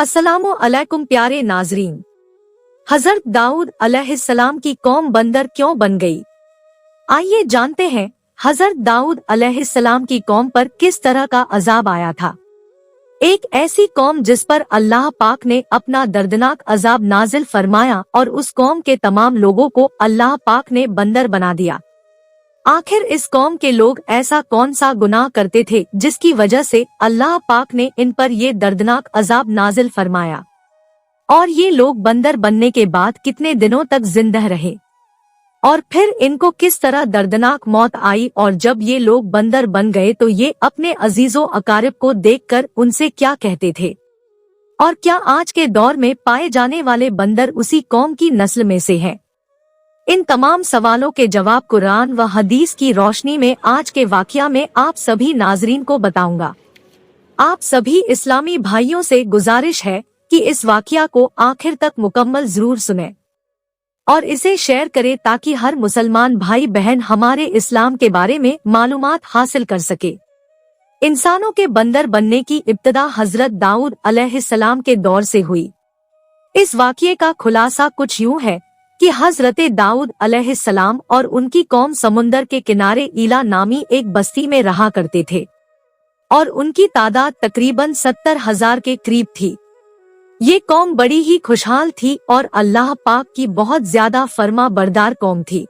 अस्सलामु अलैकुम प्यारे नाजरीन। हजरत दाऊद अलैहिस्सलाम की कौम बंदर क्यों बन गई? आइए जानते हैं हजरत दाऊद अलैहिस्सलाम की कौम पर किस तरह का अजाब आया था। एक ऐसी कौम जिस पर अल्लाह पाक ने अपना दर्दनाक अजाब नाजिल फरमाया और उस कौम के तमाम लोगों को अल्लाह पाक ने बंदर बना दिया। आखिर इस कौम के लोग ऐसा कौन सा गुनाह करते थे जिसकी वजह से अल्लाह पाक ने इन पर ये दर्दनाक अजाब नाजिल फरमाया, और ये लोग बंदर बनने के बाद कितने दिनों तक जिंदा रहे, और फिर इनको किस तरह दर्दनाक मौत आई, और जब ये लोग बंदर बन गए तो ये अपने अजीजों अकारिब को देखकर उनसे क्या कहते थे, और क्या आज के दौर में पाए जाने वाले बंदर उसी कौम की नस्ल में से हैं? इन तमाम सवालों के जवाब कुरान व हदीस की रोशनी में आज के वाक़या में आप सभी नाजरीन को बताऊंगा। आप सभी इस्लामी भाइयों से गुजारिश है कि इस वाक़या को आखिर तक मुकम्मल जरूर सुनें और इसे शेयर करें ताकि हर मुसलमान भाई बहन हमारे इस्लाम के बारे में मालूमात हासिल कर सके। इंसानों के बंदर बनने की इब्तिदा हजरत दाऊद अलैहिस्सलाम के दौर से हुई। इस वाक़ये का खुलासा कुछ यूं है कि हजरत दाऊद अलैहिस्सलाम और उनकी कौम समुंदर के किनारे ईला नामी एक बस्ती में रहा करते थे और उनकी तादाद तकरीबन 70,000 के करीब थी। ये कौम बड़ी ही खुशहाल थी और अल्लाह पाक की बहुत ज्यादा फर्मा बरदार कौम थी।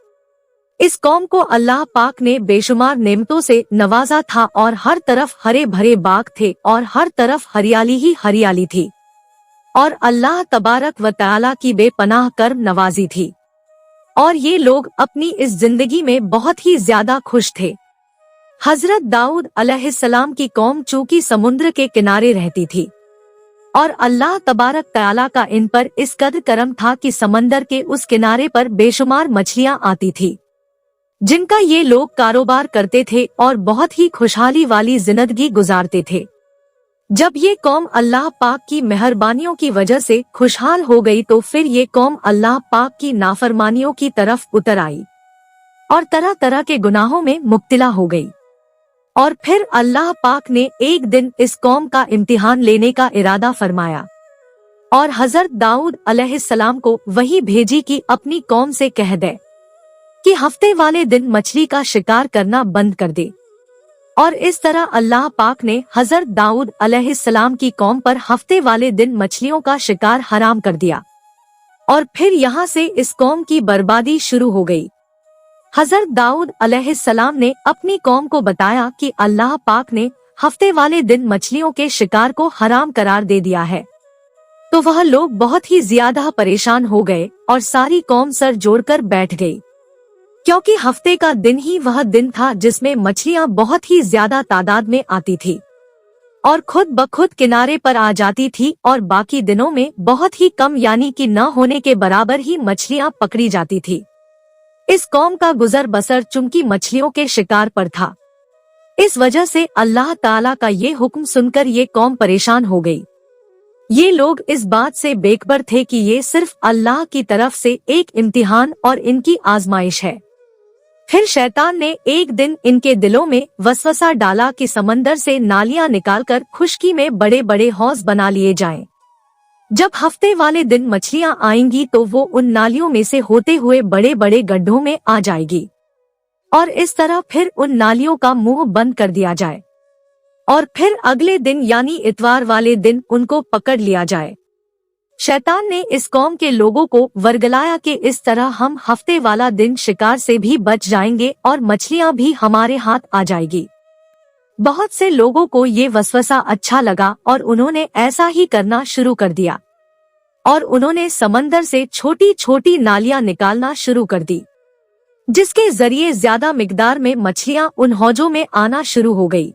इस कौम को अल्लाह पाक ने बेशुमार नेमतों से नवाजा था और हर तरफ हरे भरे बाग थे और हर तरफ हरियाली ही हरियाली थी, और अल्लाह तबारक व तआला की बेपनाह कर्म नवाजी थी, और ये लोग अपनी इस जिंदगी में बहुत ही ज्यादा खुश थे। हजरत दाऊद अलैहिस्सलाम की कौम चूंकि समुद्र के किनारे रहती थी और अल्लाह तबारक तआला का इन पर इस कदर करम था कि समंदर के उस किनारे पर बेशुमार मछलियां आती थी जिनका ये लोग कारोबार करते थे और बहुत ही खुशहाली वाली जिंदगी गुजारते थे। जब ये कौम अल्लाह पाक की मेहरबानियों की वजह से खुशहाल हो गई तो फिर ये कौम अल्लाह पाक की नाफरमानियों की तरफ उतर आई और तरह तरह के गुनाहों में मुब्तला हो गई, और फिर अल्लाह पाक ने एक दिन इस कौम का इम्तिहान लेने का इरादा फरमाया और हजरत दाऊद अलैहिस्सलाम को वही भेजी कि अपनी कौम से कह दे कि हफ्ते वाले दिन मछली का शिकार करना बंद कर दे। और इस तरह अल्लाह पाक ने हजरत दाऊद अलैहिस्सलाम की कौम पर हफ्ते वाले दिन मछलियों का शिकार हराम कर दिया, और फिर यहाँ से इस कौम की बर्बादी शुरू हो गई। हजरत दाऊद अलैहिस्सलाम ने अपनी कौम को बताया कि अल्लाह पाक ने हफ्ते वाले दिन मछलियों के शिकार को हराम करार दे दिया है, तो वह लोग बहुत ही ज्यादा परेशान हो गए और सारी कौम सर जोड़कर बैठ गई, क्योंकि हफ्ते का दिन ही वह दिन था जिसमें मछलियां बहुत ही ज्यादा तादाद में आती थी और खुद ब खुद किनारे पर आ जाती थी, और बाकी दिनों में बहुत ही कम यानी कि न होने के बराबर ही मछलियां पकड़ी जाती थी। इस कौम का गुजर बसर चुनकी मछलियों के शिकार पर था। इस वजह से अल्लाह ताला का ये हुक्म सुनकर ये कौम परेशान हो गई। ये लोग इस बात से बेखबर थे कि ये सिर्फ अल्लाह की तरफ से एक इम्तिहान और इनकी आजमाइश है। फिर शैतान ने एक दिन इनके दिलों में वसवसा डाला कि समंदर से नालियां निकालकर खुशकी में बड़े बड़े हौज बना लिए जाएं। जब हफ्ते वाले दिन मछलियां आएंगी तो वो उन नालियों में से होते हुए बड़े बड़े गड्ढों में आ जाएगी, और इस तरह फिर उन नालियों का मुंह बंद कर दिया जाए, और फिर अगले दिन यानी इतवार वाले दिन उनको पकड़ लिया जाए। शैतान ने इस कौम के लोगों को वर्गलाया कि इस तरह हम हफ्ते वाला दिन शिकार से भी बच जाएंगे और मछलियां भी हमारे हाथ आ जाएगी। बहुत से लोगों को ये वसवसा अच्छा लगा और उन्होंने ऐसा ही करना शुरू कर दिया, और उन्होंने समंदर से छोटी छोटी नालियां निकालना शुरू कर दी, जिसके जरिए ज्यादा मिकदार में मछलियां उन हौजों में आना शुरू हो गई।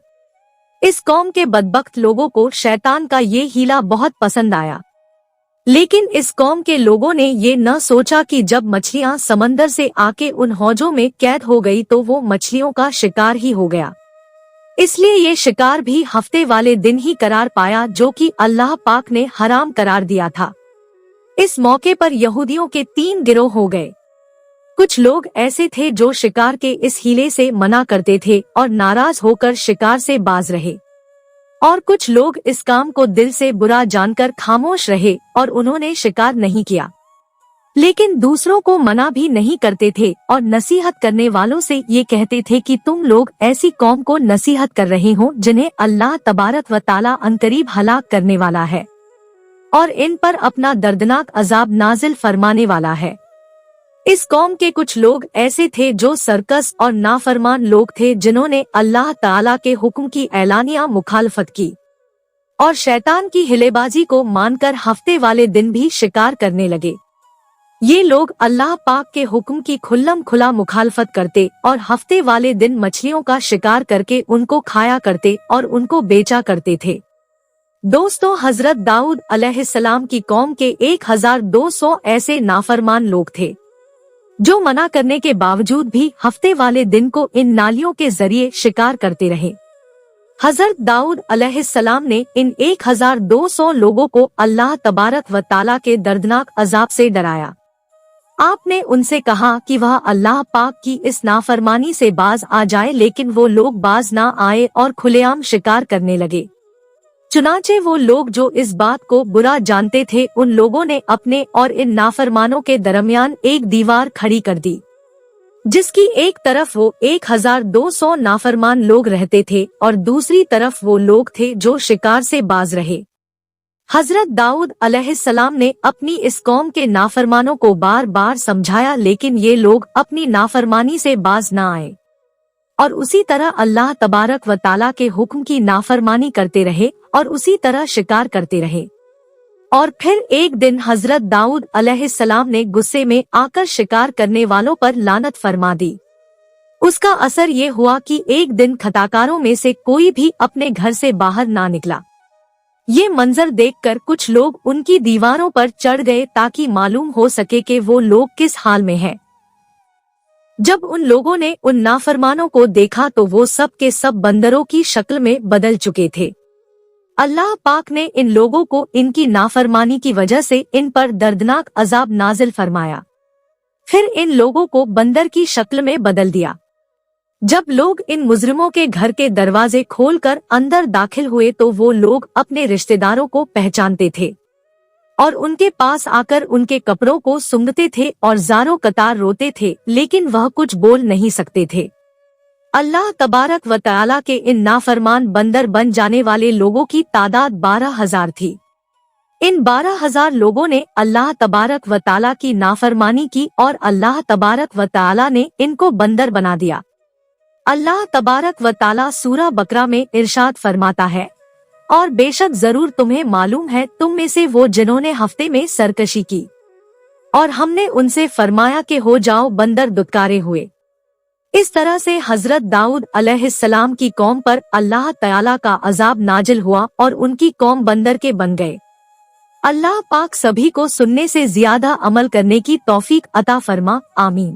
इस कौम के बदबख्त लोगों को शैतान का ये हीला बहुत पसंद आया, लेकिन इस कौम के लोगों ने ये न सोचा कि जब मछलियां समंदर से आके उन हौजों में कैद हो गई तो वो मछलियों का शिकार ही हो गया। इसलिए ये शिकार भी हफ्ते वाले दिन ही करार पाया जो कि अल्लाह पाक ने हराम करार दिया था। इस मौके पर यहूदियों के 3 गिरोह हो गए। कुछ लोग ऐसे थे जो शिकार के इस हीले से मना करते थे और नाराज होकर शिकार से बाज रहे, और कुछ लोग इस काम को दिल से बुरा जानकर खामोश रहे और उन्होंने शिकार नहीं किया, लेकिन दूसरों को मना भी नहीं करते थे और नसीहत करने वालों से ये कहते थे कि तुम लोग ऐसी कौम को नसीहत कर रहे हो जिन्हें अल्लाह तबारक व ताला अनकरीब हलाक करने वाला है और इन पर अपना दर्दनाक अजाब नाजिल फरमाने वाला है। इस कौम के कुछ लोग ऐसे थे जो सरकस और नाफरमान लोग थे जिन्होंने अल्लाह ताला के हुक्म की ऐलानिया मुखालफत की और शैतान की हिलेबाजी को मानकर हफ्ते वाले दिन भी शिकार करने लगे। ये लोग अल्लाह पाक के हुक्म की खुल्लम खुला मुखालफत करते और हफ्ते वाले दिन मछलियों का शिकार करके उनको खाया करते और उनको बेचा करते थे। दोस्तों, हजरत दाऊद अलैहिस्सलाम की कौम के 1200 ऐसे नाफरमान लोग थे जो मना करने के बावजूद भी हफ्ते वाले दिन को इन नालियों के जरिए शिकार करते रहे। हजरत दाऊद अलैहिस्सलाम ने इन 1200 लोगों को अल्लाह तबारक व ताला के दर्दनाक अजाब से डराया। आपने उनसे कहा कि वह अल्लाह पाक की इस नाफरमानी से बाज आ जाए, लेकिन वो लोग बाज ना आए और खुलेआम शिकार करने लगे। चुनाचे वो लोग जो इस बात को बुरा जानते थे, उन लोगों ने अपने और इन नाफरमानों के दरमियान एक दीवार खड़ी कर दी, जिसकी एक तरफ वो 1200 नाफरमान लोग रहते थे और दूसरी तरफ वो लोग थे जो शिकार से बाज रहे। हजरत दाऊद अलैहिस्सलाम ने अपनी इस कौम के नाफरमानों को बार बार समझाया, लेकिन ये लोग अपनी नाफरमानी से बाज न आए और उसी तरह अल्लाह तबारक व ताला के हुक्म की नाफरमानी करते रहे और उसी तरह शिकार करते रहे। और फिर एक दिन हजरत दाऊद अलैहिस्सलाम ने गुस्से में आकर शिकार करने वालों पर लानत फरमा दी। उसका असर ये हुआ कि एक दिन खताकारों में से कोई भी अपने घर से बाहर ना निकला। ये मंजर देखकर कुछ लोग उनकी दीवारों पर चढ़ गए ताकि मालूम हो सके कि वो लोग किस हाल में हैं। जब उन लोगों ने उन नाफरमानों को देखा तो वो सब के सब बंदरों की शक्ल में बदल चुके थे। अल्लाह पाक ने इन लोगों को इनकी नाफरमानी की वजह से इन पर दर्दनाक अजाब नाजिल फरमाया। फिर इन लोगों को बंदर की शक्ल में बदल दिया। जब लोग इन मुजरिमों के घर के दरवाजे खोलकर अंदर दाखिल हुए तो वो लोग अपने रिश्तेदारों को पहचानते थे और उनके पास आकर उनके कपड़ों को सूंघते थे और ज़ारों कतार रोते थे, लेकिन वह कुछ बोल नहीं सकते थे। अल्लाह तबारक व तआला के इन नाफरमान बंदर बन जाने वाले लोगों की तादाद 12,000 थी। इन 12,000 लोगों ने अल्लाह तबारक व तआला की नाफरमानी की और अल्लाह तबारक व तआला ने इनको बंदर बना दिया। अल्लाह तबारक व तआला सूरा बकरा में इरशाद फरमाता है, और बेशक जरूर तुम्हें मालूम है तुम में से वो जिन्होंने हफ्ते में सरकशी की और हमने उनसे फरमाया कि हो जाओ बंदर दुत्कारे हुए। इस तरह से हजरत दाऊद अलैहिस्सलाम की कौम पर अल्लाह तआला का अजाब नाजिल हुआ और उनकी कौम बंदर के बन गए। अल्लाह पाक सभी को सुनने से ज्यादा अमल करने की तौफीक अता फरमा। आमीन।